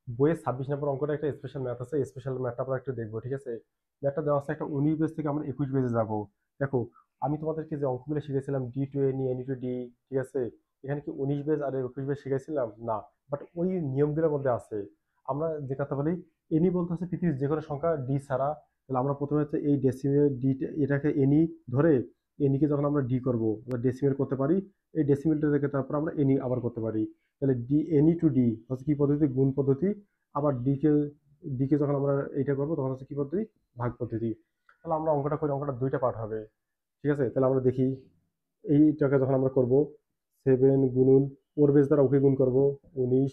বইয়ে 26 নম্বর অঙ্কটা একটা স্পেশাল ম্যাথ আছে, স্পেশাল ম্যাথটা আমরা একটু দেখবো, ঠিক আছে? ম্যাথটা দেওয়া আছে একটা 19 পেজ থেকে আমরা 21 পেজে যাব। দেখো, আমি তোমাদেরকে যে অঙ্কগুলো শিখেছিলাম D to any, any to D, ঠিক আছে? এখানে কি 19 পেজ আর 21 পেজ শিখেছিলাম না, বাট ওই নিয়মগুলোর মধ্যে আছে। আমরা যে কথা বলি, এনি বলতে হচ্ছে পৃথিবীর যে কোনো সংখ্যা ডি ছাড়া। তাহলে আমরা প্রথমে হচ্ছে এই ডেসিমেল ডি, এটাকে এনি ধরে এনিকে যখন আমরা ডি করব, আমরা ডেসিমেল করতে পারি। এই ডেসিমেলটা থেকে তারপর আমরা এনি আবার করতে পারি। তাহলে ডি, এনি টু ডি হচ্ছে কি পদ্ধতি? গুণ পদ্ধতি। আবার ডিকে, ডিকে যখন আমরা এইটা করবো তখন হচ্ছে কি পদ্ধতি? ভাগ পদ্ধতি। তাহলে আমরা অঙ্কটা করি, অঙ্কটা দুইটা পার্ট হবে, ঠিক আছে? তাহলে আমরা দেখি এইটাকে যখন আমরা করব, 7 গুণুন ওর বেস দ্বারা ওকে গুণ করব, 19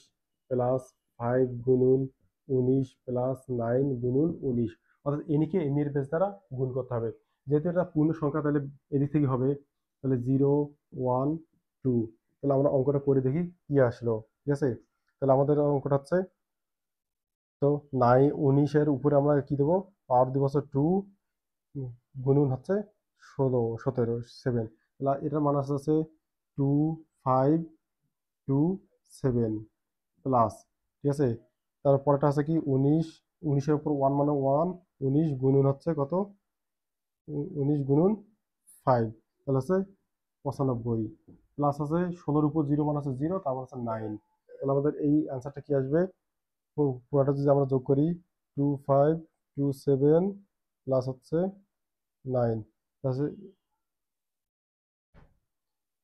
+ 5 গুণুন 19 + 9 গুণুন 19। অর্থাৎ এনিকে এনির বেস দ্বারা গুণ করতে হবে। যেহেতু এটা পূর্ণ সংখ্যা, তাহলে এদিক থেকে হবে, তাহলে 0 1 2। তাহলে আমরা অঙ্কটা করে দেখি কি আসলো, ঠিক আছে? তাহলে আমাদের অঙ্কটা হচ্ছে, তো 19-এর উপরে আমরা কি দেবো? পাওয়ার দিব হচ্ছে 2, গুণুন হচ্ছে 7। এটার মান আছে 2527 প্লাস, ঠিক আছে? তারপরটা আছে কি 19, 19-এর উপর 1 মানে 1, 19 গুণুন হচ্ছে কত? 19 গুণুন 5, তাহলে আছে 95, প্লাস আছে 16-এর উপর 0 মানে আছে 0, তারপর আছে 9। তাহলে আমাদের এই অ্যান্সারটা কি আসবে? পুরোটা যদি আমরা যোগ করি, 2527 প্লাস হচ্ছে 9, তাহলে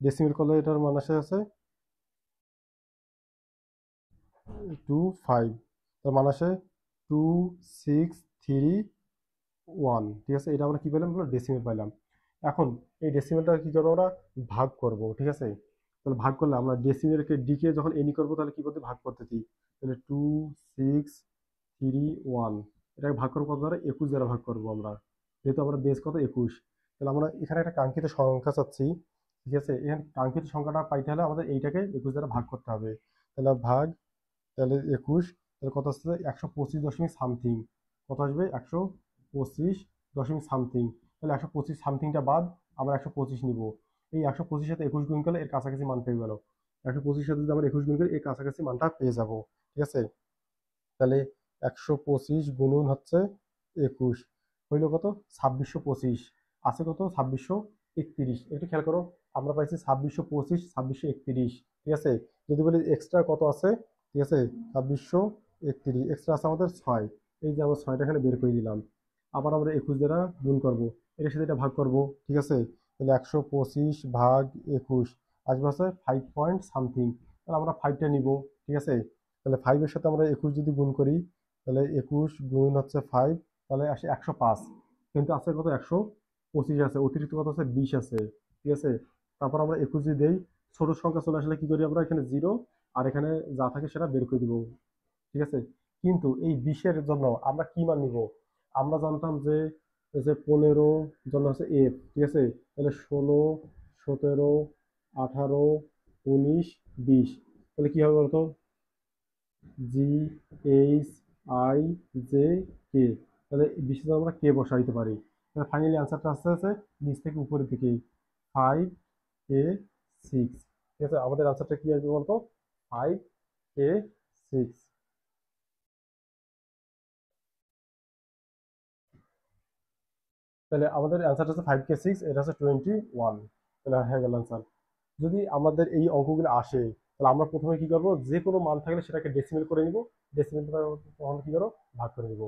ডেসিমেল করলে এটার মান আছে 25। তার মান আসে 2631, ঠিক আছে? এটা আমরা কি পেলাম? ডেসিমেল পাইলাম। এখন এই ডেসিমেলটা কি করবো? আমরা ভাগ করব, ঠিক আছে? তাহলে ভাগ করলে আমরা ডেসিমেলকে ডিকে যখন এনি করবো, তাহলে কি পদ্ধতি? ভাগ পদ্ধতি। তাহলে 2631, এটাকে ভাগ করবো কত দ্বারা? 21 দ্বারা ভাগ করবো আমরা, যেহেতু আমরা বেস কত? 21। তাহলে আমরা এখানে একটা কাঙ্ক্ষিত সংখ্যা চাচ্ছি, ঠিক আছে? এখানে কাঙ্ক্ষিত সংখ্যাটা পাইতে হলে আমাদের এইটাকে 21 দ্বারা ভাগ করতে হবে। তাহলে ভাগ, তাহলে 21, তাহলে কত আসছে? 125 দশমিক সামথিং। কত আসবে? 125 দশমিক সামথিং। তাহলে 125 সামথিংটা বাদ আমরা 125 নিব। এই 125 সাথে 21 গুণ করলে এর কাছাকাছি মান পেয়ে গেল। 125 সাথে যদি আমরা 21 গুণ করি, এর কাছাকাছি মানটা পেয়ে যাব, ঠিক আছে? তাহলে 125 গুণুন হচ্ছে 21 হইল কত? 2625। আছে কত? 2631। একটু খেয়াল করো, আমরা পাইছি 2625, 2631, ঠিক আছে? যদি বলি এক্সট্রা কত আছে, ঠিক আছে? 2631 এক্সট্রা আছে আমাদের 6। এই যে আমরা 6টা এখানে বের করে দিলাম। আবার আমরা 21 দ্বারা গুণ করব, এটার সাথে এটা ভাগ করব, ঠিক আছে? তাহলে 125 ভাগ 21 আসবে হচ্ছে 5 পয়েন্ট সামথিং। তাহলে আমরা 5টা নিব, ঠিক আছে? তাহলে 5-এর সাথে আমরা 21 যদি গুণ করি, তাহলে 21 গুণ হচ্ছে 5, তাহলে আসে 105। কিন্তু আছে কত? 125 আছে, অতিরিক্ত কত আছে? 20 আছে, ঠিক আছে? তারপর আমরা 21 যদি দেই, ছোট সংখ্যা চলে আসলে কি করি আমরা? এখানে 0 আর এখানে যা থাকে সেটা বের করে দিব, ঠিক আছে? কিন্তু এই 20-এর জন্য আমরা কি মান নিব? আমরা জানতাম যে এই যে 15 জন্য হচ্ছে এফ, ঠিক আছে? তাহলে 16, 17, 18, 19, 20। তাহলে কি হবে বলতো? GHIJK। তাহলে বিশেষ আমরা কে বসাইতে পারি। তাহলে ফাইনালি অ্যান্সারটা আসতে নিচ থেকে উপরের দিকে 5K6, ঠিক আছে? আমাদের অ্যান্সারটা কি আসবে বলতো? 5K6। তাহলে আমাদের অ্যান্সারটা হচ্ছে 5K6, এটা হচ্ছে 21। তাহলে হয়ে গেল অ্যান্সার। যদি আমাদের এই অঙ্কগুলো আসে, তাহলে আমরা প্রথমে কি করবো? যে কোনো মান থাকলে সেটাকে ডেসিমেল করে নিব, ডেসিমেল তখন কি করবো? ভাগ করে নিব।